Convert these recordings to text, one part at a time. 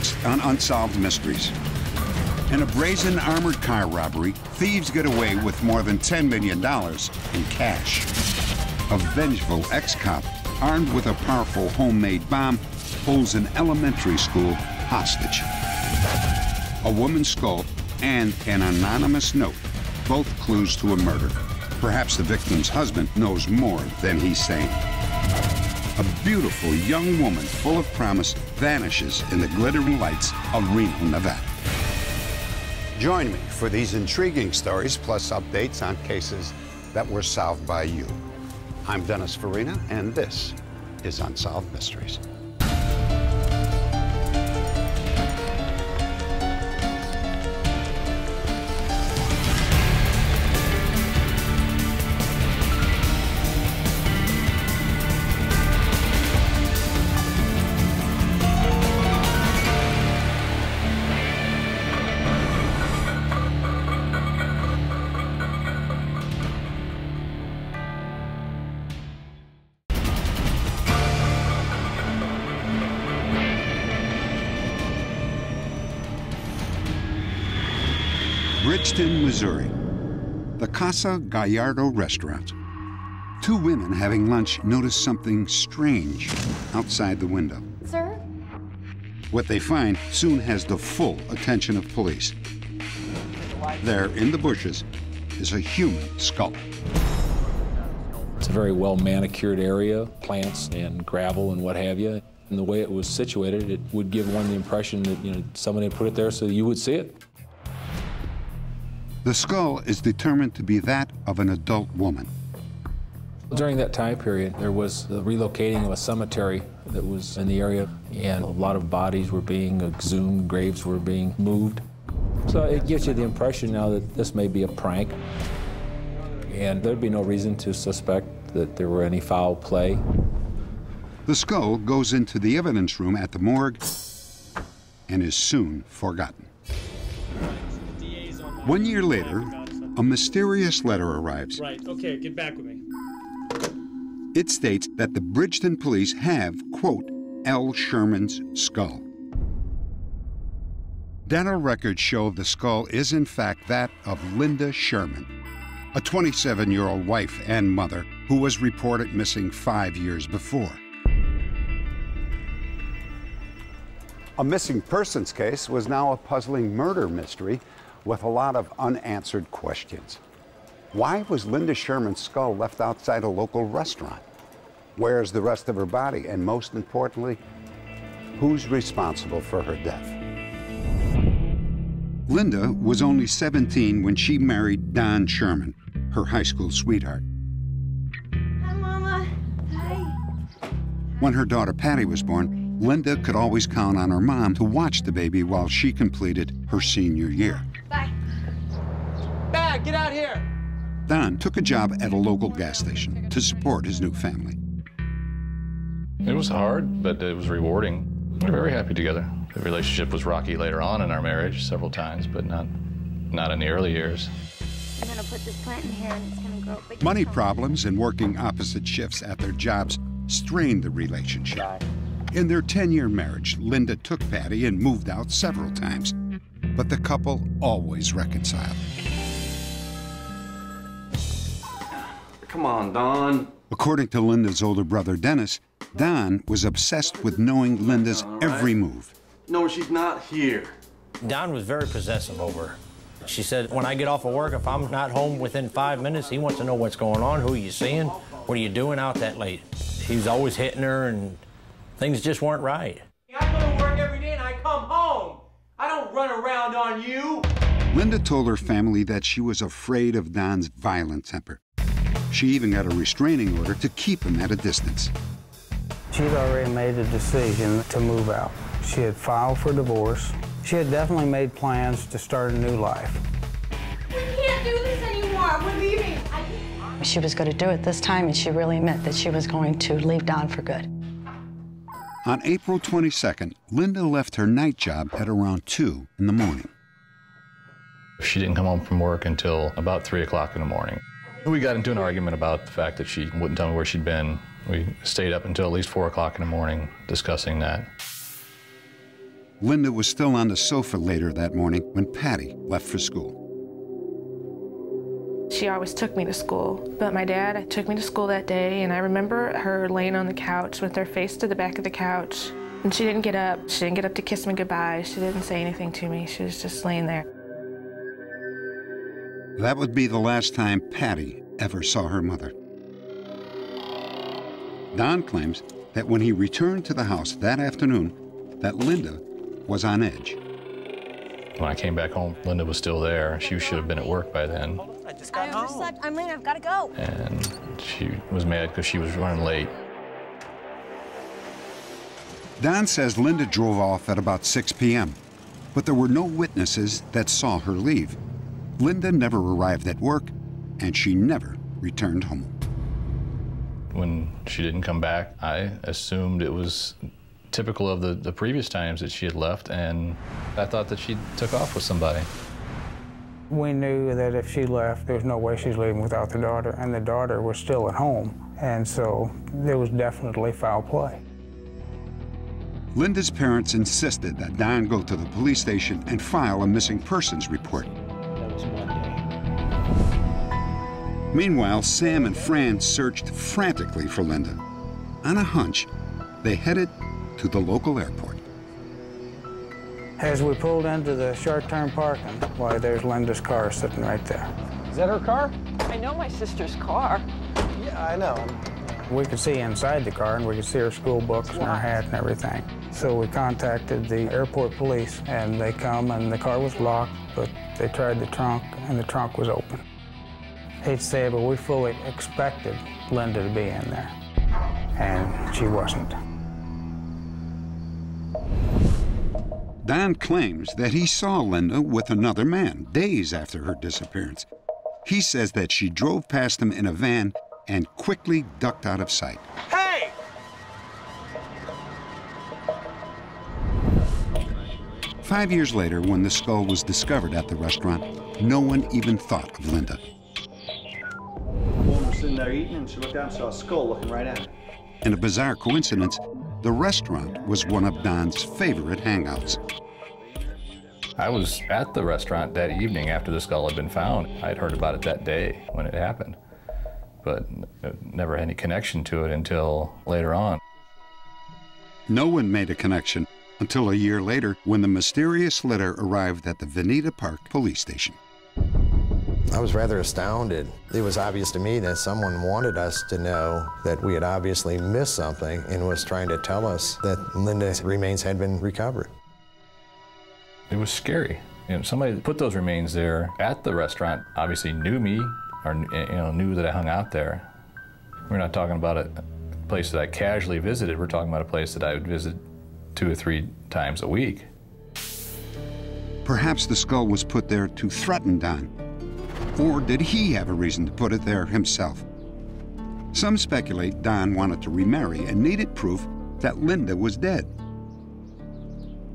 Next on Unsolved Mysteries. In a brazen armored car robbery, thieves get away with more than $10 million in cash. A vengeful ex-cop, armed with a powerful homemade bomb, holds an elementary school hostage. A woman's skull and an anonymous note, both clues to a murder. Perhaps the victim's husband knows more than he's saying. A beautiful young woman full of promise vanishes in the glittering lights of Reno, Nevada. Join me for these intriguing stories, plus updates on cases that were solved by you. I'm Dennis Farina, and this is Unsolved Mysteries. Bridgeton, Missouri, the Casa Gallardo restaurant. Two women having lunch notice something strange outside the window. Sir? What they find soon has the full attention of police. There, in the bushes, is a human skull. It's a very well-manicured area, plants and gravel and what have you. And the way it was situated, it would give one the impression that, somebody put it there so you would see it. The skull is determined to be that of an adult woman. During that time period, there was the relocating of a cemetery that was in the area, and a lot of bodies were being exhumed, graves were being moved. So it gives you the impression now that this may be a prank, and there'd be no reason to suspect that there were any foul play. The skull goes into the evidence room at the morgue and is soon forgotten. 1 year later, a mysterious letter arrives. Right, okay, get back with me. It states that the Bridgeton police have, quote, L. Sherman's skull. Dental records show the skull is in fact that of Linda Sherman, a 27-year-old wife and mother who was reported missing 5 years before. A missing persons case was now a puzzling murder mystery with a lot of unanswered questions. Why was Linda Sherman's skull left outside a local restaurant? Where's the rest of her body? And most importantly, who's responsible for her death? Linda was only 17 when she married Don Sherman, her high school sweetheart. Hi, Mama. Hi. When her daughter Patty was born, Linda could always count on her mom to watch the baby while she completed her senior year. Bye. Bag, get out here! Don took a job at a local gas station to support his new family. It was hard, but it was rewarding. We were very happy together. The relationship was rocky later on in our marriage several times, but not in the early years. I'm gonna put this plant in here and it's gonna grow big. Money problems and working opposite shifts at their jobs strained the relationship. In their 10-year marriage, Linda took Patty and moved out several times, but the couple always reconciled. Come on, Don. According to Linda's older brother, Dennis, Don was obsessed with knowing Linda's every move. No, she's not here. Don was very possessive over her. She said, when I get off of work, if I'm not home within 5 minutes, he wants to know what's going on, who are you seeing, what are you doing out that late? He was always hitting her, and things just weren't right. I go to work every day and I come home. I don't run around on you. Linda told her family that she was afraid of Don's violent temper. She even got a restraining order to keep him at a distance. She'd already made a decision to move out. She had filed for divorce. She had definitely made plans to start a new life. We can't do this anymore. We're leaving. She was going to do it this time, and she really meant that she was going to leave Don for good. On April 22nd, Linda left her night job at around 2 in the morning. She didn't come home from work until about 3 o'clock in the morning. We got into an argument about the fact that she wouldn't tell me where she'd been. We stayed up until at least 4 o'clock in the morning discussing that. Linda was still on the sofa later that morning when Patty left for school. She always took me to school, but my dad took me to school that day, and I remember her laying on the couch with her face to the back of the couch, and she didn't get up. She didn't get up to kiss me goodbye. She didn't say anything to me. She was just laying there. That would be the last time Patty ever saw her mother. Don claims that when he returned to the house that afternoon, that Linda was on edge. When I came back home, Linda was still there. She should have been at work by then. I just got home. I'm late. I've got to go. And she was mad because she was running late. Don says Linda drove off at about 6 p.m., but there were no witnesses that saw her leave. Linda never arrived at work, and she never returned home. When she didn't come back, I assumed it was typical of the previous times that she had left, and I thought that she took off with somebody. We knew that if she left, there was no way she's leaving without the daughter, and the daughter was still at home, and so there was definitely foul play. Linda's parents insisted that Don go to the police station and file a missing persons report. That was Monday. Meanwhile, Sam and Fran searched frantically for Linda. On a hunch, they headed to the local airport. As we pulled into the short-term parking, why, there's Linda's car sitting right there. Is that her car? I know my sister's car. Yeah, I know. We could see inside the car, and we could see her school books and her hat and everything. So we contacted the airport police, and they come, and the car was locked, but they tried the trunk, and the trunk was open. Hate to say it, but we fully expected Linda to be in there, and she wasn't. Don claims that he saw Linda with another man days after her disappearance. He says that she drove past him in a van and quickly ducked out of sight. Hey! Five years later, when the skull was discovered at the restaurant, no one even thought of Linda. The woman was sitting there eating, and she looked out and saw a skull looking right at her. In a bizarre coincidence, the restaurant was one of Don's favorite hangouts. I was at the restaurant that evening after the skull had been found. I'd heard about it that day when it happened, but never had any connection to it until later on. No one made a connection until a year later when the mysterious letter arrived at the Veneta Park police station. I was rather astounded. It was obvious to me that someone wanted us to know that we had obviously missed something and was trying to tell us that Linda's remains had been recovered. It was scary. You know, somebody that put those remains there at the restaurant obviously knew me, or knew that I hung out there. We're not talking about a place that I casually visited. We're talking about a place that I would visit 2 or 3 times a week. Perhaps the skull was put there to threaten Don. Or did he have a reason to put it there himself? Some speculate Don wanted to remarry and needed proof that Linda was dead.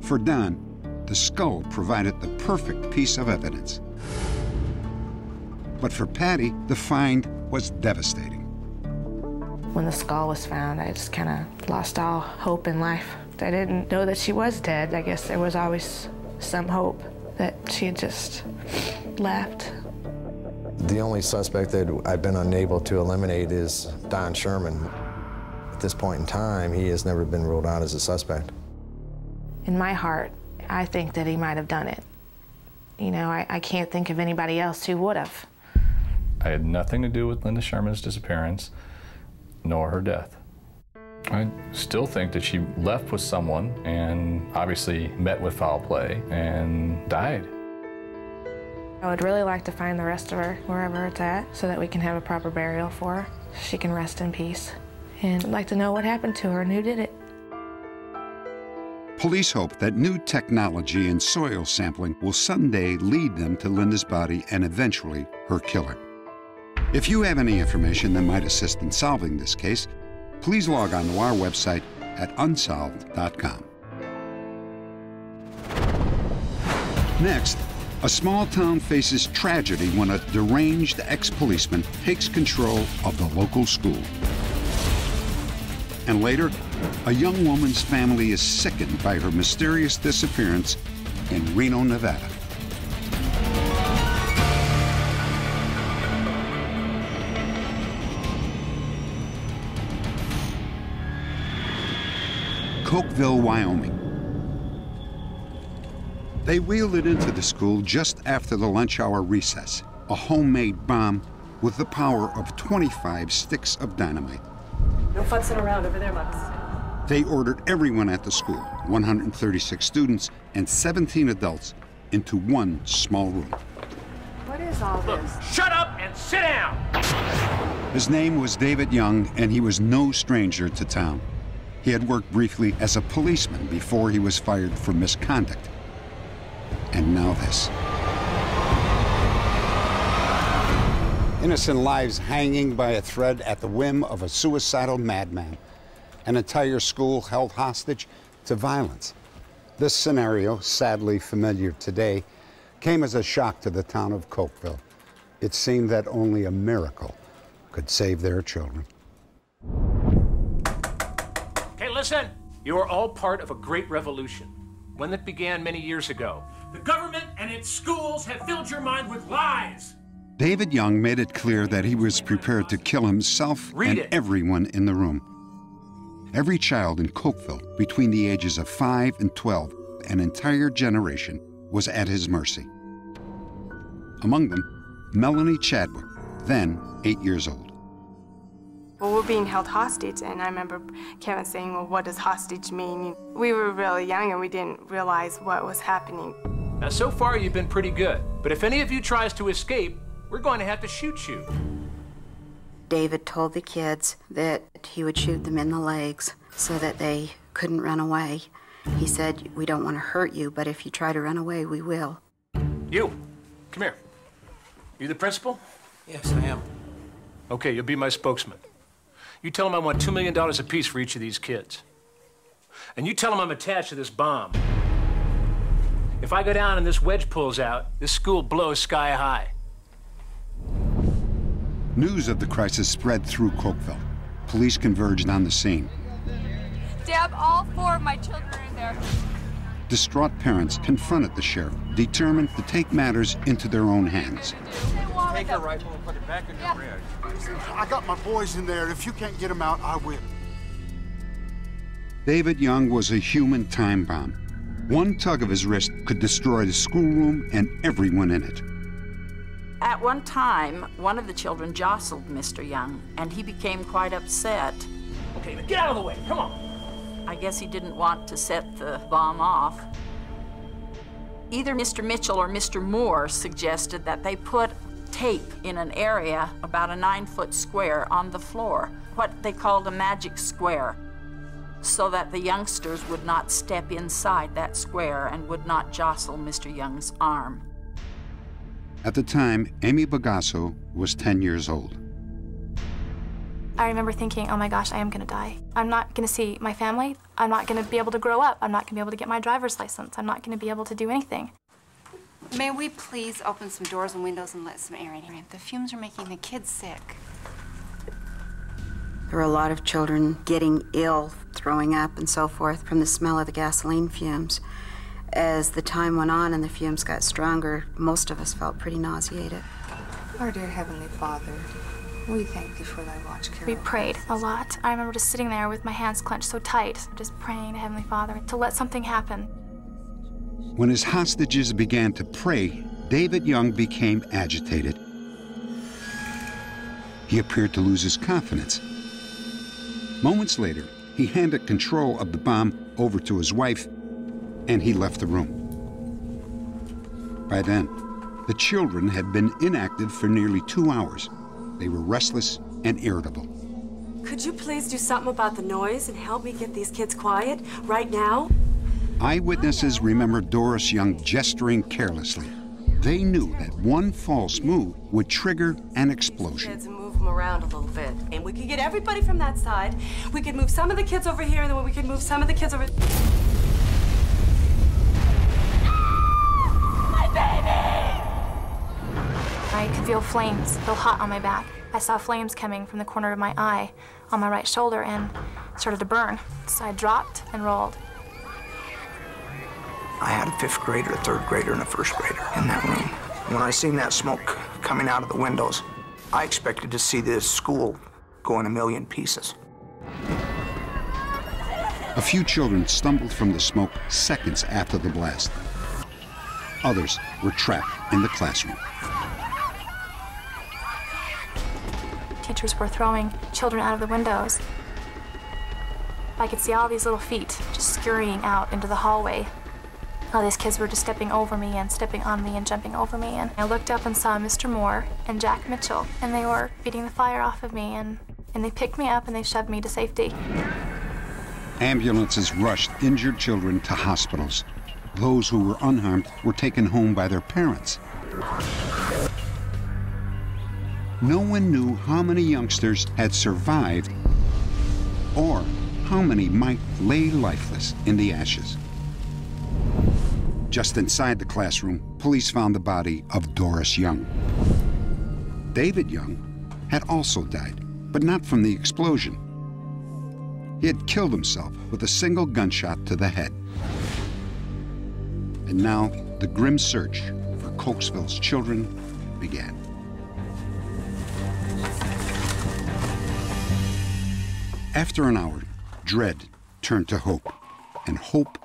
For Don, the skull provided the perfect piece of evidence. But for Patty, the find was devastating. When the skull was found, I just kind of lost all hope in life. I didn't know that she was dead. I guess there was always some hope that she had just left. The only suspect that I've been unable to eliminate is Don Sherman. At this point in time, he has never been ruled out as a suspect. In my heart, I think that he might have done it. You know, I can't think of anybody else who would have. I had nothing to do with Linda Sherman's disappearance, nor her death. I still think that she left with someone and obviously met with foul play and died. I would really like to find the rest of her wherever it's at so that we can have a proper burial for her. She can rest in peace. And I'd like to know what happened to her and who did it. Police hope that new technology in soil sampling will someday lead them to Linda's body and eventually her killer. If you have any information that might assist in solving this case, please log on to our website at unsolved.com. Next, a small town faces tragedy when a deranged ex-policeman takes control of the local school. And later, a young woman's family is sickened by her mysterious disappearance in Reno, Nevada. Cokeville, Wyoming. They wheeled it into the school just after the lunch hour recess, a homemade bomb with the power of 25 sticks of dynamite. No futzing around over there, Max. They ordered everyone at the school, 136 students and 17 adults, into one small room. What is all this? Shut up and sit down! His name was David Young, and he was no stranger to town. He had worked briefly as a policeman before he was fired for misconduct. And now this. Innocent lives hanging by a thread at the whim of a suicidal madman. An entire school held hostage to violence. This scenario, sadly familiar today, came as a shock to the town of Cokeville. It seemed that only a miracle could save their children. Okay, listen. You are all part of a great revolution, one that began many years ago. The government and its schools have filled your mind with lies. David Young made it clear that he was prepared to kill himself and everyone in the room. Every child in Cokeville between the ages of 5 and 12, an entire generation, was at his mercy. Among them, Melanie Chadwick, then 8 years old. Well, we're being held hostage, and I remember Kevin saying, well, what does hostage mean? We were really young and we didn't realize what was happening. Now, so far you've been pretty good, but if any of you tries to escape, we're going to have to shoot you. David told the kids that he would shoot them in the legs so that they couldn't run away. He said, we don't want to hurt you, but if you try to run away, we will. You, come here. You the principal? Yes, I am. Okay, you'll be my spokesman. You tell them I want $2 million apiece for each of these kids. And you tell them I'm attached to this bomb. If I go down and this wedge pulls out, this school blows sky high. News of the crisis spread through Cokeville. Police converged on the scene. Deb, all 4 of my children are in there. Distraught parents confronted the sheriff, determined to take matters into their own hands. Take her rifle and put it back in your rear. I got my boys in there. If you can't get them out, I will. David Young was a human time bomb. One tug of his wrist could destroy the schoolroom and everyone in it. At one time, one of the children jostled Mr. Young, and he became quite upset. Okay, get out of the way, come on. I guess he didn't want to set the bomb off. Either Mr. Mitchell or Mr. Moore suggested that they put tape in an area about a 9-foot square on the floor, what they called a magic square, so that the youngsters would not step inside that square and would not jostle Mr. Young's arm. At the time, Amy Bagasso was 10 years old. I remember thinking, oh my gosh, I am gonna die. I'm not gonna see my family. I'm not gonna be able to grow up. I'm not gonna be able to get my driver's license. I'm not gonna be able to do anything. May we please open some doors and windows and let some air in here? The fumes are making the kids sick. There were a lot of children getting ill, throwing up and so forth from the smell of the gasoline fumes. As the time went on and the fumes got stronger, most of us felt pretty nauseated. Our dear Heavenly Father, we thank thee for thy watch care. We prayed a lot. I remember just sitting there with my hands clenched so tight, just praying to Heavenly Father to let something happen. When his hostages began to pray, David Young became agitated. He appeared to lose his confidence. Moments later, he handed control of the bomb over to his wife, and he left the room. By then, the children had been inactive for nearly 2 hours. They were restless and irritable. Could you please do something about the noise and help me get these kids quiet right now? Eyewitnesses remember Doris Young gesturing carelessly. They knew that one false move would trigger an explosion. Kids and move them around a little bit. And we could get everybody from that side. We could move some of the kids over here, and then we could move some of the kids over... My baby! I could feel flames, feel hot on my back. I saw flames coming from the corner of my eye on my right shoulder, and started to burn. So I dropped and rolled. I had a 5th grader, a 3rd grader, and a 1st grader in that room. When I seen that smoke coming out of the windows, I expected to see this school go in a million pieces. A few children stumbled from the smoke seconds after the blast. Others were trapped in the classroom. Teachers were throwing children out of the windows. I could see all these little feet just scurrying out into the hallway. All these kids were just stepping over me and stepping on me and jumping over me. And I looked up and saw Mr. Moore and Jack Mitchell, and they were beating the fire off of me, and they picked me up and they shoved me to safety. Ambulances rushed injured children to hospitals. Those who were unharmed were taken home by their parents. No one knew how many youngsters had survived or how many might lay lifeless in the ashes. Just inside the classroom, police found the body of Doris Young. David Young had also died, but not from the explosion. He had killed himself with a single gunshot to the head. And now the grim search for Cokesville's children began. After an hour, dread turned to hope, and hope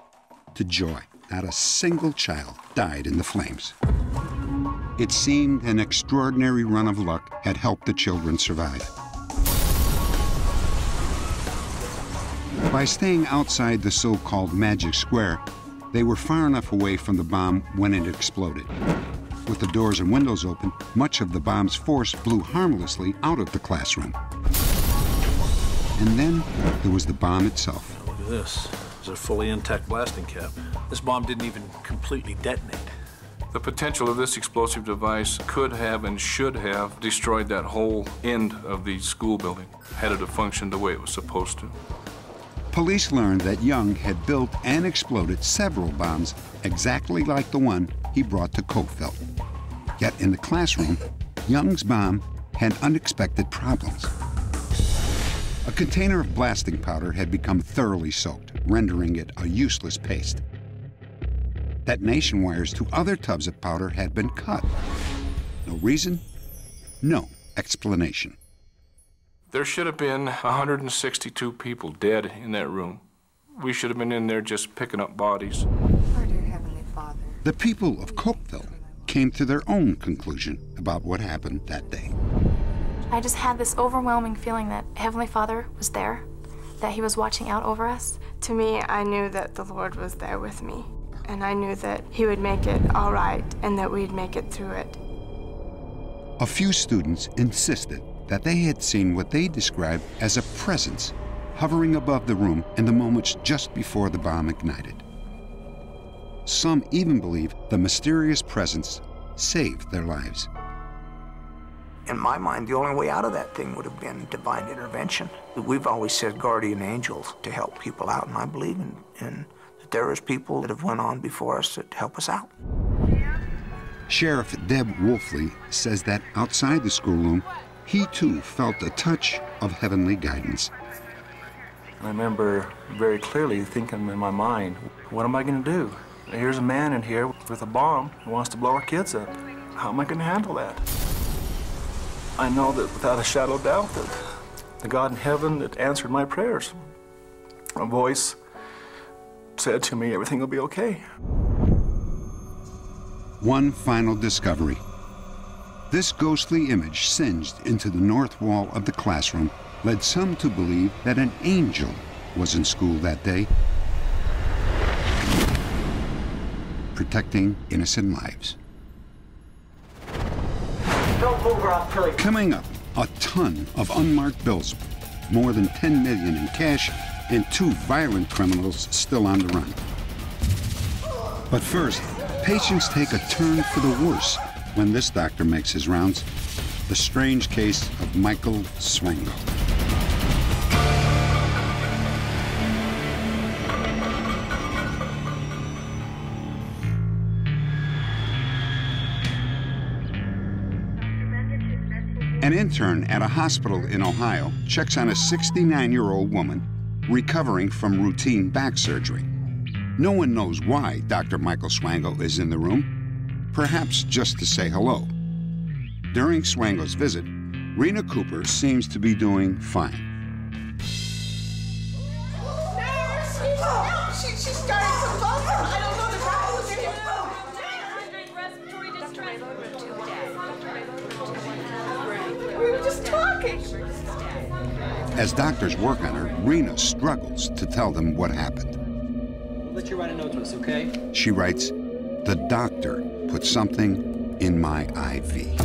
to joy. Not a single child died in the flames. It seemed an extraordinary run of luck had helped the children survive. By staying outside the so-called Magic Square, they were far enough away from the bomb when it exploded. With the doors and windows open, much of the bomb's force blew harmlessly out of the classroom. And then there was the bomb itself. Look at this. It's a fully intact blasting cap. This bomb didn't even completely detonate. The potential of this explosive device could have and should have destroyed that whole end of the school building, had it have functioned the way it was supposed to. Police learned that Young had built and exploded several bombs exactly like the one he brought to Cokeville. Yet in the classroom, Young's bomb had unexpected problems. A container of blasting powder had become thoroughly soaked, rendering it a useless paste. Detonation wires to other tubs of powder had been cut. No reason, no explanation. There should have been 162 people dead in that room. We should have been in there just picking up bodies. Our dear Heavenly Father. The people of Cokeville came to their own conclusion about what happened that day. I just had this overwhelming feeling that Heavenly Father was there, that He was watching out over us. To me, I knew that the Lord was there with me, and I knew that He would make it all right and that we'd make it through it. A few students insisted that they had seen what they described as a presence hovering above the room in the moments just before the bomb ignited. Some even believe the mysterious presence saved their lives. In my mind, the only way out of that thing would have been divine intervention. We've always said guardian angels to help people out, and I believe in that there is people that have went on before us that help us out. Sheriff Deb Wolfley says that outside the schoolroom, he too felt a touch of heavenly guidance. I remember very clearly thinking in my mind, what am I going to do? Here's a man in here with a bomb who wants to blow our kids up. How am I going to handle that? I know that without a shadow of doubt that the God in heaven that answered my prayers, a voice said to me, everything will be okay. One final discovery. This ghostly image singed into the north wall of the classroom led some to believe that an angel was in school that day, protecting innocent lives. Don't move or I'll kill you. Coming up, a ton of unmarked bills, more than $10 million in cash, and 2 violent criminals still on the run. But first, patients take a turn for the worse when this doctor makes his rounds. The strange case of Michael Swango. An intern at a hospital in Ohio checks on a 69-year-old woman recovering from routine back surgery. No one knows why Dr. Michael Swango is in the room, perhaps just to say hello. During Swango's visit, Rena Cooper seems to be doing fine. She's starting to falter. I don't know the problem here. We were just talking. As doctors work on her, Rena struggles to tell them what happened. We'll let you write a note to us, okay? She writes, "The doctor put something in my IV."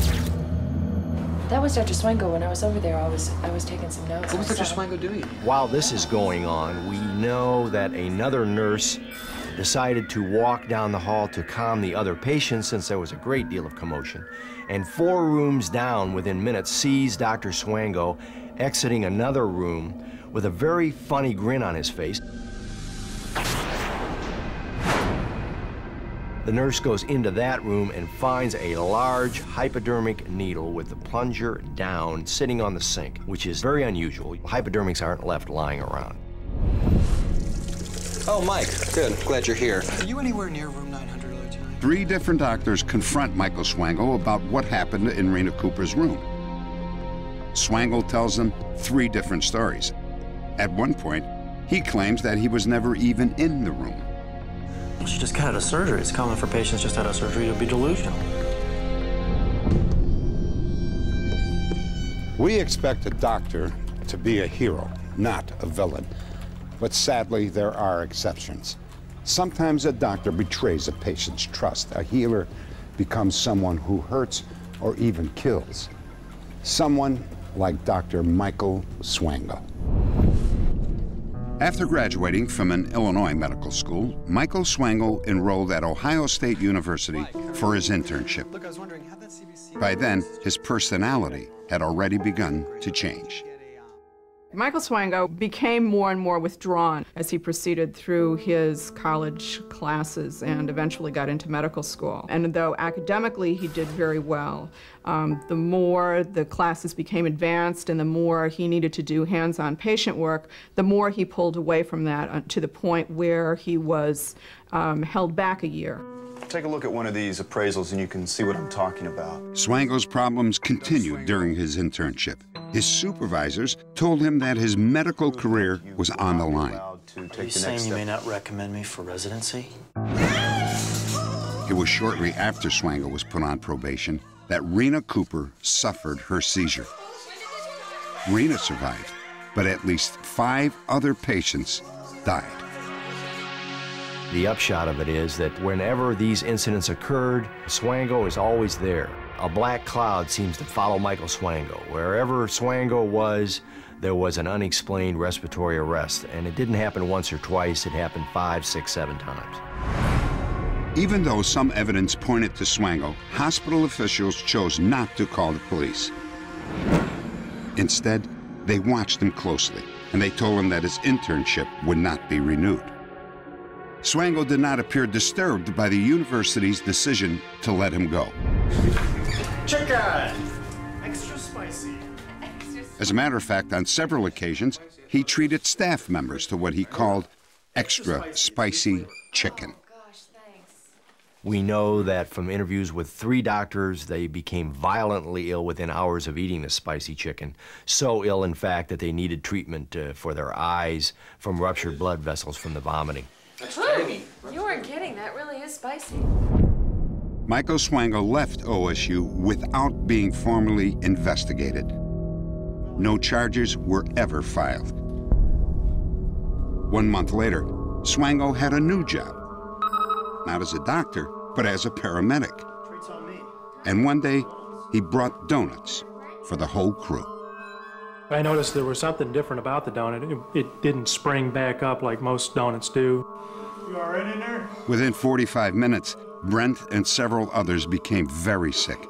That was Dr. Swango. When I was over there, I was taking some notes. What was Dr. Swango doing? While this is going on, we know that another nurse decided to walk down the hall to calm the other patients since there was a great deal of commotion. And 4 rooms down within minutes sees Dr. Swango exiting another room with a very funny grin on his face. The nurse goes into that room and finds a large hypodermic needle with the plunger down sitting on the sink, which is very unusual. Hypodermics aren't left lying around. Oh, Mike, good. Glad you're here. Are you anywhere near room 900 early tonight? 3 different doctors confront Michael Swango about what happened in Rena Cooper's room. Swango tells them 3 different stories. At one point, he claims that he was never even in the room. She just got out of surgery. It's common for patients just out of surgery to be delusional. We expect a doctor to be a hero, not a villain. But sadly, there are exceptions. Sometimes a doctor betrays a patient's trust. A healer becomes someone who hurts or even kills. Someone like Dr. Michael Swango. After graduating from an Illinois medical school, Michael Swango enrolled at Ohio State University for his internship. By then, his personality had already begun to change. Michael Swango became more and more withdrawn as he proceeded through his college classes and eventually got into medical school. And though academically he did very well, the more the classes became advanced and the more he needed to do hands-on patient work, the more he pulled away from that to the point where he was held back a year. Take a look at one of these appraisals and you can see what I'm talking about. Swango's problems continued during his internship. His supervisors told him that his medical career was on the line. Are you saying you may not recommend me for residency? It was shortly after Swango was put on probation that Rena Cooper suffered her seizure. Rena survived, but at least 5 other patients died. The upshot of it is that whenever these incidents occurred, Swango is always there. A black cloud seems to follow Michael Swango. Wherever Swango was, there was an unexplained respiratory arrest. And it didn't happen once or twice, it happened 5, 6, 7 times. Even though some evidence pointed to Swango, hospital officials chose not to call the police. Instead, they watched him closely, and they told him that his internship would not be renewed. Swango did not appear disturbed by the university's decision to let him go. Chicken! Extra spicy. As a matter of fact, on several occasions, he treated staff members to what he called extra spicy chicken. We know that from interviews with 3 doctors, they became violently ill within hours of eating the spicy chicken. So ill, in fact, that they needed treatment for their eyes from ruptured blood vessels from the vomiting. You weren't kidding. That really is spicy. Michael Swango left OSU without being formally investigated. No charges were ever filed. 1 month later, Swango had a new job. Not as a doctor, but as a paramedic. And one day, he brought donuts for the whole crew. I noticed there was something different about the donut. It didn't spring back up like most donuts do. You all right in there? Within 45 minutes, Brent and several others became very sick.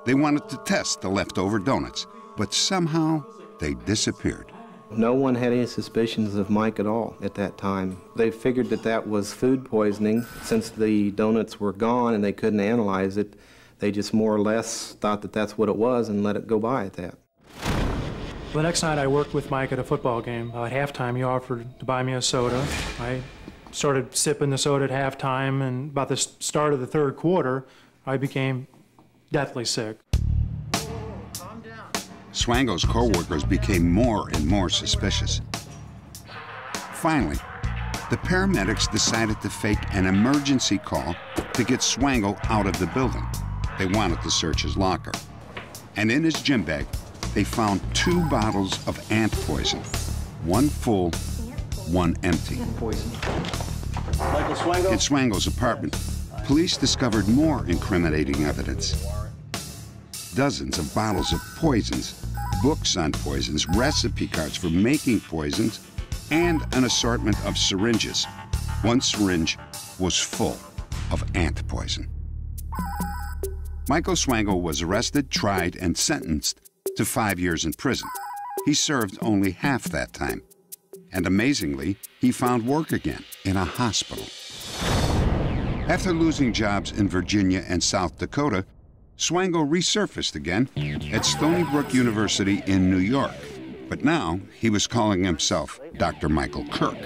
They wanted to test the leftover donuts, but somehow they disappeared. No one had any suspicions of Mike at all at that time. They figured that that was food poisoning. Since the donuts were gone and they couldn't analyze it, they just more or less thought that that's what it was and let it go by at that. The next night I worked with Mike at a football game. At halftime, he offered to buy me a soda. I started sipping the soda at halftime, and about the start of the third quarter, I became deathly sick. Swango's co-workers became more and more suspicious. Finally, the paramedics decided to fake an emergency call to get Swango out of the building. They wanted to search his locker. And in his gym bag, they found 2 bottles of ant poison, one full, one empty. Michael Swango? In Swango's apartment, police discovered more incriminating evidence. Dozens of bottles of poisons, books on poisons, recipe cards for making poisons, and an assortment of syringes. One syringe was full of ant poison. Michael Swango was arrested, tried, and sentenced to 5 years in prison. He served only half that time. And amazingly, he found work again in a hospital. After losing jobs in Virginia and South Dakota, Swango resurfaced again at Stony Brook University in New York. But now he was calling himself Dr. Michael Kirk.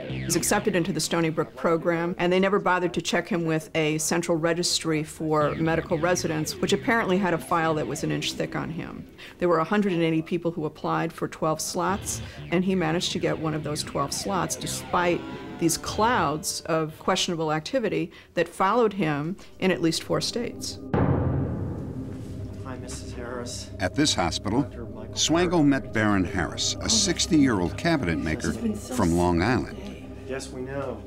He was accepted into the Stony Brook program, and they never bothered to check him with a central registry for medical residents, which apparently had a file that was an inch thick on him. There were 180 people who applied for 12 slots, and he managed to get one of those 12 slots despite these clouds of questionable activity that followed him in at least 4 states. Hi, Mrs. Harris. At this hospital, Swango met Baron Harris, a 60-year-old cabinet maker from Long Island. Yes, we know.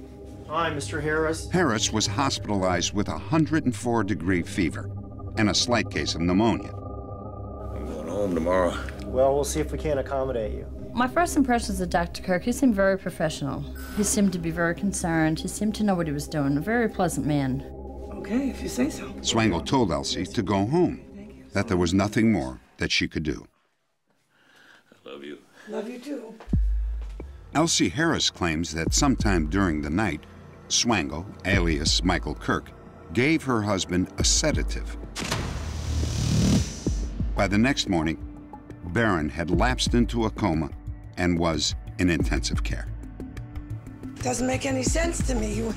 Hi, Mr. Harris. Harris was hospitalized with a 104-degree fever and a slight case of pneumonia. I'm going home tomorrow. Well, we'll see if we can accommodate you. My first impressions of Dr. Kirk, he seemed very professional. He seemed to be very concerned. He seemed to know what he was doing. A very pleasant man. Okay, if you say so. Swango told Elsie to go home, that there was nothing more that she could do. I love you. Love you too. Elsie Harris claims that sometime during the night, Swango, alias Michael Kirk, gave her husband a sedative. By the next morning, Baron had lapsed into a coma and was in intensive care. Doesn't make any sense to me.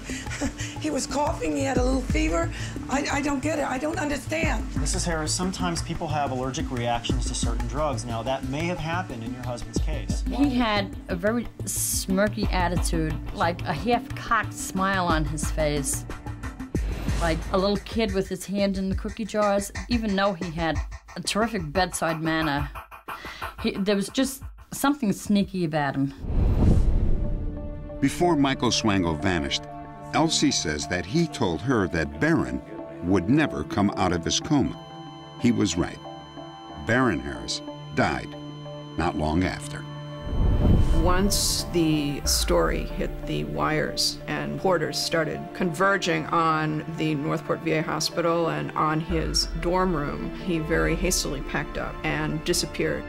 He was coughing, he had a little fever. I don't get it, I don't understand. Mrs. Harris, sometimes people have allergic reactions to certain drugs. Now, that may have happened in your husband's case. He had a very smirky attitude, like a half-cocked smile on his face. Like a little kid with his hand in the cookie jars, even though he had a terrific bedside manner. There was just something sneaky about him. Before Michael Swango vanished, Elsie says that he told her that Baron would never come out of his coma. He was right. Baron Harris died not long after. Once the story hit the wires and reporters started converging on the Northport VA Hospital and on his dorm room, he very hastily packed up and disappeared.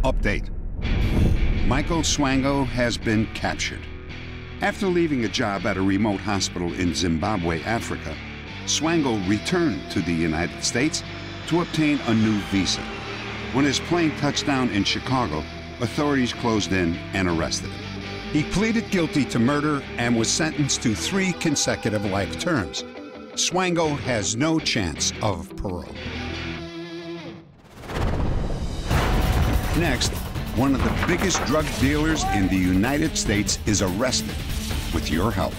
Update. Michael Swango has been captured. After leaving a job at a remote hospital in Zimbabwe, Africa, Swango returned to the United States to obtain a new visa. When his plane touched down in Chicago, authorities closed in and arrested him. He pleaded guilty to murder and was sentenced to 3 consecutive life terms. Swango has no chance of parole. Next, one of the biggest drug dealers in the United States is arrested with your help.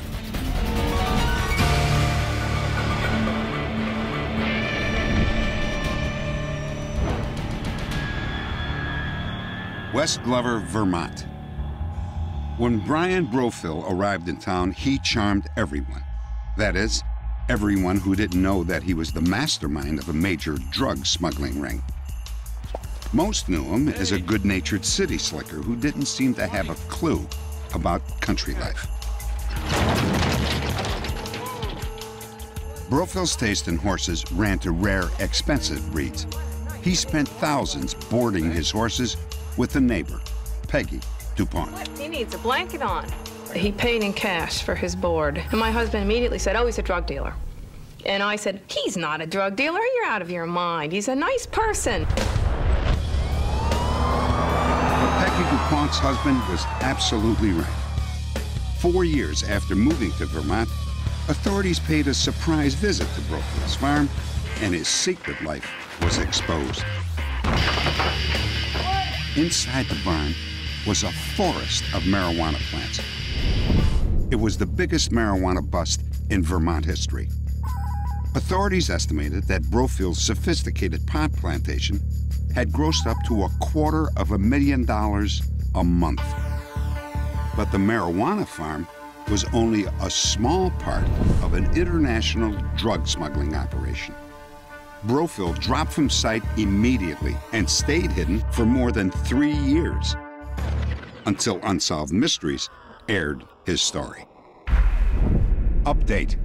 West Glover, Vermont. When Brian Brofil arrived in town, he charmed everyone. That is, everyone who didn't know that he was the mastermind of a major drug smuggling ring. Most knew him as a good-natured city slicker who didn't seem to have a clue about country life. Brofil's taste in horses ran to rare, expensive breeds. He spent thousands boarding his horses with a neighbor, Peggy DuPont. He needs a blanket on. He paid in cash for his board. And my husband immediately said, oh, he's a drug dealer. And I said, he's not a drug dealer. You're out of your mind. He's a nice person. Dawn's husband was absolutely right. 4 years after moving to Vermont, authorities paid a surprise visit to Brofield's farm, and his secret life was exposed. Inside the barn was a forest of marijuana plants. It was the biggest marijuana bust in Vermont history. Authorities estimated that Brofield's sophisticated pot plantation had grossed up to $250,000 a month. But the marijuana farm was only a small part of an international drug smuggling operation. Brofield dropped from sight immediately and stayed hidden for more than 3 years, until Unsolved Mysteries aired his story. Update.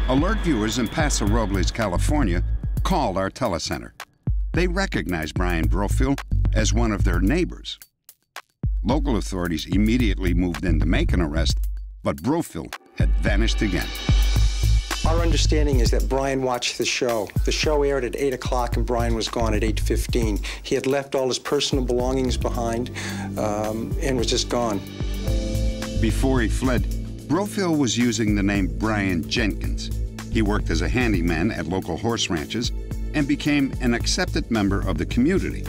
Alert viewers in Paso Robles, California, called our telecenter. They recognized Brian Brofield as one of their neighbors. Local authorities immediately moved in to make an arrest, but Brofield had vanished again. Our understanding is that Brian watched the show. The show aired at 8 o'clock and Brian was gone at 8:15. He had left all his personal belongings behind and was just gone. Before he fled, Brofield was using the name Brian Jenkins. He worked as a handyman at local horse ranches and became an accepted member of the community.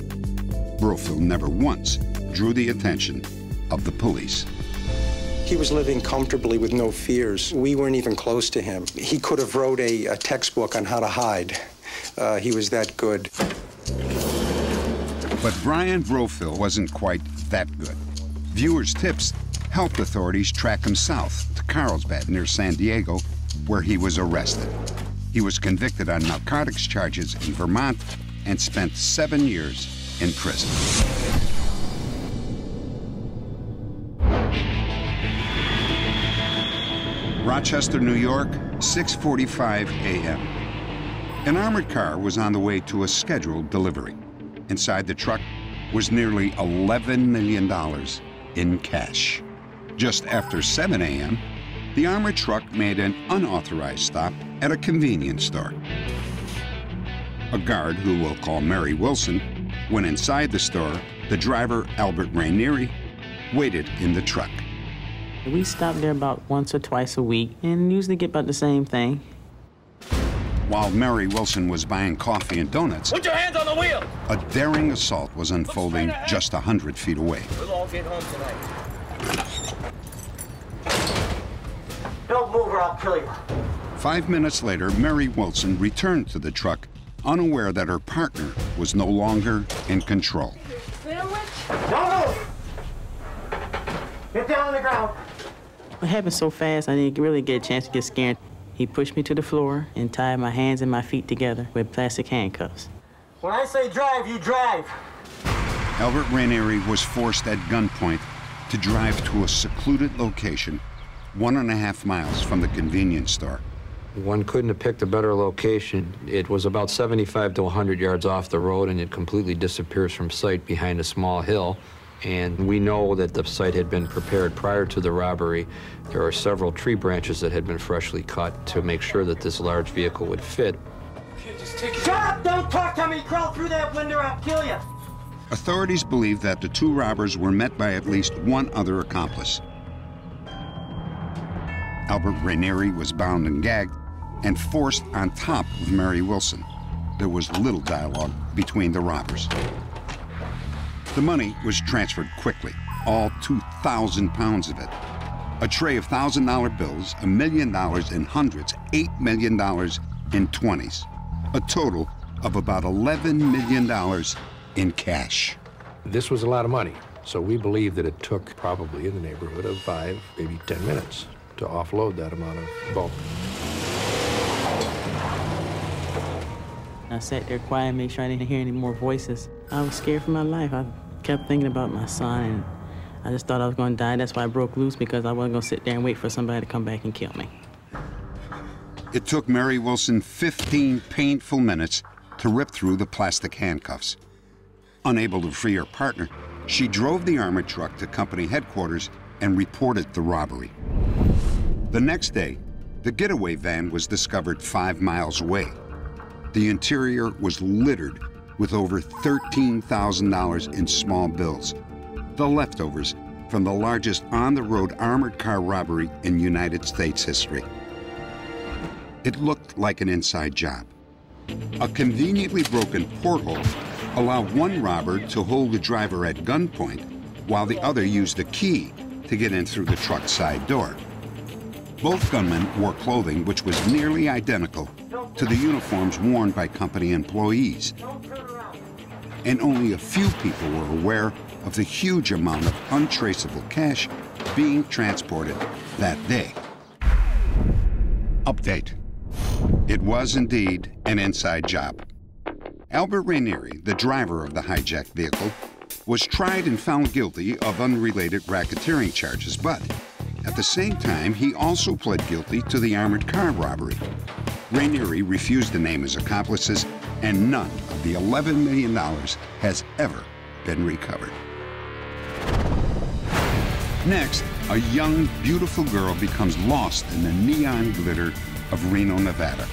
Brofield never once drew the attention of the police. He was living comfortably with no fears. We weren't even close to him. He could have wrote a textbook on how to hide. He was that good. But Brian Brofield wasn't quite that good. Viewers' tips helped authorities track him south to Carlsbad near San Diego, where he was arrested. He was convicted on narcotics charges in Vermont and spent 7 years in prison. Rochester, New York, 6:45 a.m. An armored car was on the way to a scheduled delivery. Inside the truck was nearly $11 million in cash. Just after 7 a.m., the armored truck made an unauthorized stop at a convenience store. A guard, who we'll call Mary Wilson, went inside the store. The driver, Albert Rainieri, waited in the truck. We stop there about once or twice a week and usually get about the same thing. While Mary Wilson was buying coffee and donuts, Put your hands on the wheel! a daring assault was unfolding just 100 feet away. We'll all get home tonight. Don't move or I'll kill you. 5 minutes later, Mary Wilson returned to the truck, unaware that her partner was no longer in control. Don't move! Get down on the ground. It happened so fast, I didn't really get a chance to get scared. He pushed me to the floor and tied my hands and my feet together with plastic handcuffs. When I say drive, you drive. Albert Rainieri was forced at gunpoint to drive to a secluded location 1.5 miles from the convenience store. One couldn't have picked a better location. It was about 75 to 100 yards off the road, and it completely disappears from sight behind a small hill. And we know that the site had been prepared prior to the robbery. There are several tree branches that had been freshly cut to make sure that this large vehicle would fit. Shut up! Don't talk to me! Crawl through that window, I'll kill you! Authorities believe that the two robbers were met by at least one other accomplice. Albert Rainieri was bound and gagged and forced on top of Mary Wilson. There was little dialogue between the robbers. The money was transferred quickly, all 2,000 pounds of it. A tray of $1,000 bills, $1 million in hundreds, $8 million in 20s. A total of about $11 million in cash. This was a lot of money, so we believe that it took probably in the neighborhood of 5, maybe 10 minutes to offload that amount of bulk. I sat there quiet, made sure I didn't hear any more voices. I was scared for my life. I kept thinking about my son, and I just thought I was going to die. That's why I broke loose, because I wasn't going to sit there and wait for somebody to come back and kill me. It took Mary Wilson 15 painful minutes to rip through the plastic handcuffs. Unable to free her partner, she drove the armored truck to company headquarters and reported the robbery. The next day, the getaway van was discovered 5 miles away. The interior was littered with over $13,000 in small bills, the leftovers from the largest on-the-road armored car robbery in United States history. It looked like an inside job. A conveniently broken porthole allowed one robber to hold the driver at gunpoint while the other used the key to get in through the truck's side door. Both gunmen wore clothing which was nearly identical to the uniforms worn by company employees. And only a few people were aware of the huge amount of untraceable cash being transported that day. Update. It was indeed an inside job. Albert Ranieri, the driver of the hijacked vehicle, was tried and found guilty of unrelated racketeering charges, but at the same time, he also pled guilty to the armored car robbery. Ranieri refused to name his accomplices, and none of the $11 million has ever been recovered. Next, a young, beautiful girl becomes lost in the neon glitter of Reno, Nevada.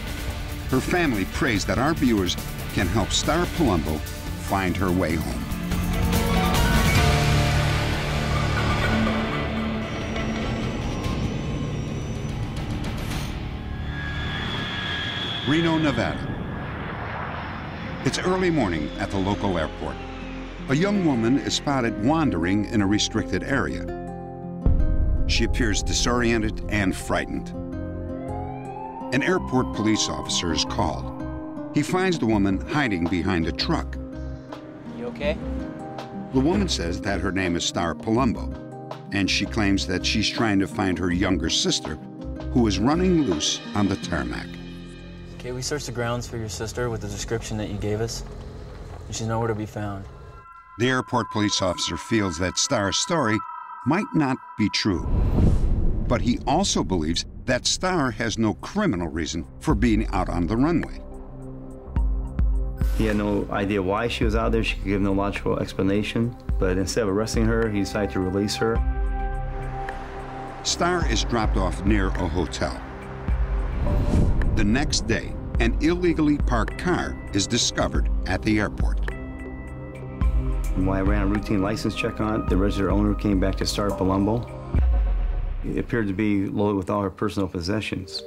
Her family prays that our viewers can help Star Palumbo find her way home. Reno, Nevada. It's early morning at the local airport. A young woman is spotted wandering in a restricted area. She appears disoriented and frightened. An airport police officer is called. He finds the woman hiding behind a truck. You okay? The woman says that her name is Star Palumbo, and she claims that she's trying to find her younger sister, who is running loose on the tarmac. Okay, we searched the grounds for your sister with the description that you gave us. She's nowhere to be found. The airport police officer feels that Star's story might not be true, but he also believes that Star has no criminal reason for being out on the runway. He had no idea why she was out there. She could give no logical explanation, but instead of arresting her, he decided to release her. Star is dropped off near a hotel. The next day, an illegally parked car is discovered at the airport. When I ran a routine license check on it, the registered owner came back to Star Palumbo. It appeared to be loaded with all her personal possessions.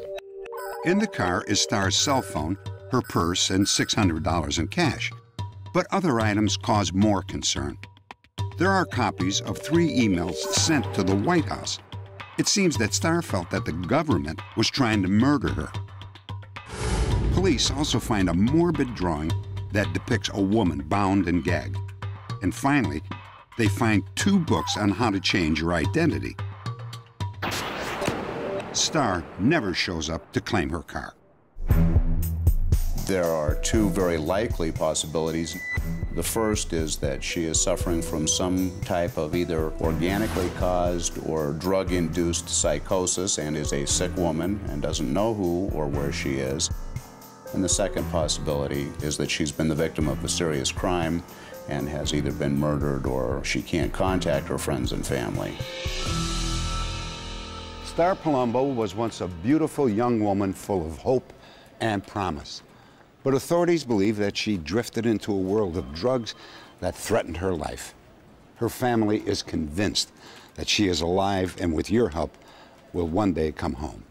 In the car is Star's cell phone, her purse, and $600 in cash. But other items cause more concern. There are copies of 3 emails sent to the White House. It seems that Star felt that the government was trying to murder her. Police also find a morbid drawing that depicts a woman bound and gagged. And finally, they find 2 books on how to change your identity. Star never shows up to claim her car. There are 2 very likely possibilities. The first is that she is suffering from some type of either organically caused or drug-induced psychosis and is a sick woman and doesn't know who or where she is. And the second possibility is that she's been the victim of a serious crime and has either been murdered or she can't contact her friends and family. Star Palumbo was once a beautiful young woman full of hope and promise. But authorities believe that she drifted into a world of drugs that threatened her life. Her family is convinced that she is alive and with your help will one day come home.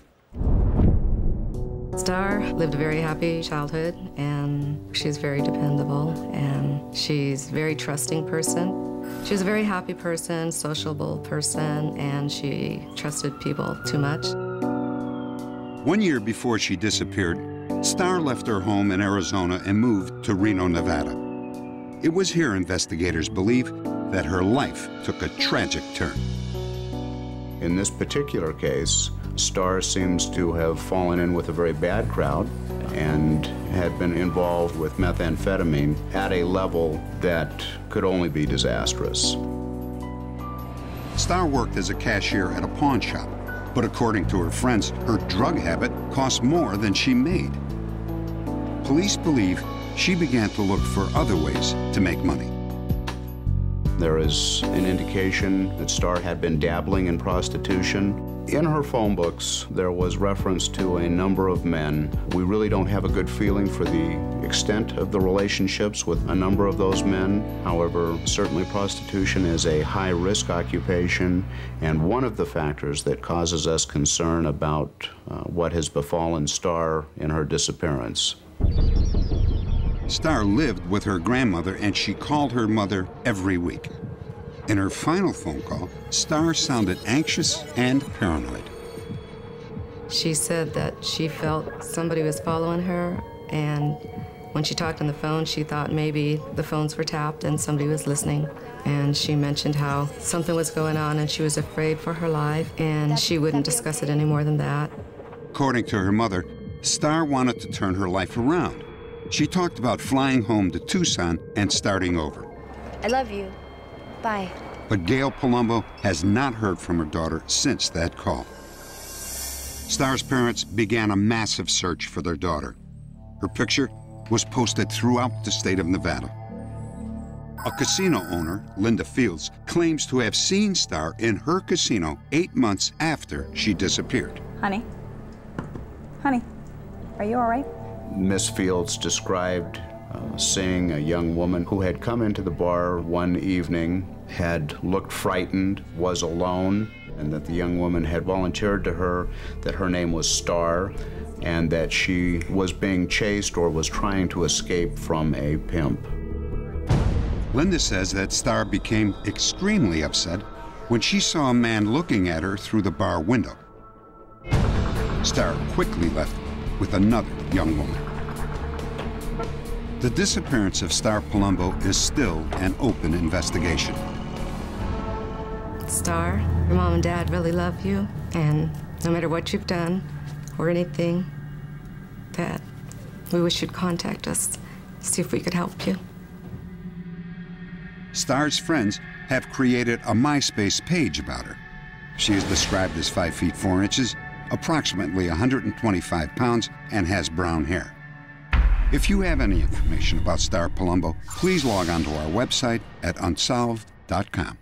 Star lived a very happy childhood, and she's very dependable, and she's a very trusting person. She was a very happy person, sociable person, and she trusted people too much. 1 year before she disappeared, Star left her home in Arizona and moved to Reno, Nevada. It was here investigators believe that her life took a tragic turn. In this particular case, Star seems to have fallen in with a very bad crowd and had been involved with methamphetamine at a level that could only be disastrous. Star worked as a cashier at a pawn shop, but according to her friends, her drug habit cost more than she made. Police believe she began to look for other ways to make money. There is an indication that Star had been dabbling in prostitution. In her phone books, there was reference to a number of men. We really don't have a good feeling for the extent of the relationships with a number of those men. However, certainly prostitution is a high-risk occupation, and one of the factors that causes us concern about what has befallen Star in her disappearance. Star lived with her grandmother, and she called her mother every week. In her final phone call, Star sounded anxious and paranoid. She said that she felt somebody was following her, and when she talked on the phone, she thought maybe the phones were tapped and somebody was listening. And she mentioned how something was going on and she was afraid for her life, and she wouldn't discuss it any more than that. According to her mother, Star wanted to turn her life around. She talked about flying home to Tucson and starting over. I love you. Bye. But Gail Palumbo has not heard from her daughter since that call. Star's parents began a massive search for their daughter. Her picture was posted throughout the state of Nevada. A casino owner, Linda Fields, claims to have seen Star in her casino 8 months after she disappeared. Honey? Honey, are you all right? Miss Fields described seeing a young woman who had come into the bar one evening, had looked frightened, was alone, and that the young woman had volunteered to her that her name was Star, and that she was being chased or was trying to escape from a pimp. Linda says that Star became extremely upset when she saw a man looking at her through the bar window. Star quickly left with another young woman. The disappearance of Star Palumbo is still an open investigation. Star, your mom and dad really love you, and no matter what you've done or anything, that we wish you'd contact us, see if we could help you. Star's friends have created a MySpace page about her. She is described as 5 feet 4 inches, approximately 125 pounds, and has brown hair. If you have any information about Star Palumbo, please log on to our website at unsolved.com.